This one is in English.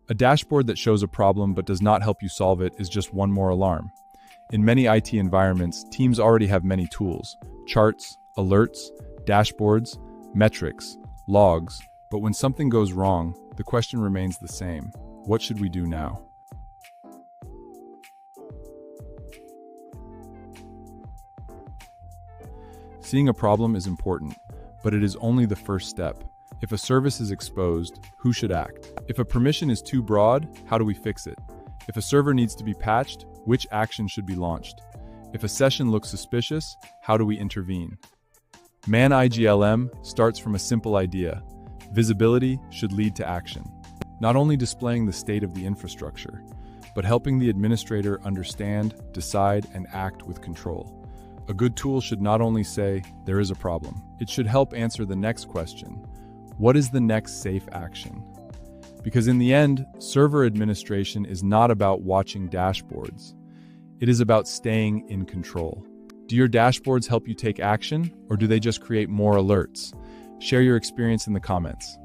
A dashboard that shows a problem but does not help you solve it is just one more alarm. In many IT environments, teams already have many tools: charts, alerts, dashboards, metrics, logs. But when something goes wrong, the question remains the same. What should we do now? Seeing a problem is important, but it is only the first step. If a service is exposed, who should act? If a permission is too broad, how do we fix it? If a server needs to be patched, which action should be launched? If a session looks suspicious, how do we intervene? ManageLM starts from a simple idea. Visibility should lead to action. Not only displaying the state of the infrastructure, but helping the administrator understand, decide, and act with control. A good tool should not only say, there is a problem. It should help answer the next question. What is the next safe action? Because in the end, server administration is not about watching dashboards. It is about staying in control. Do your dashboards help you take action, or do they just create more alerts? Share your experience in the comments.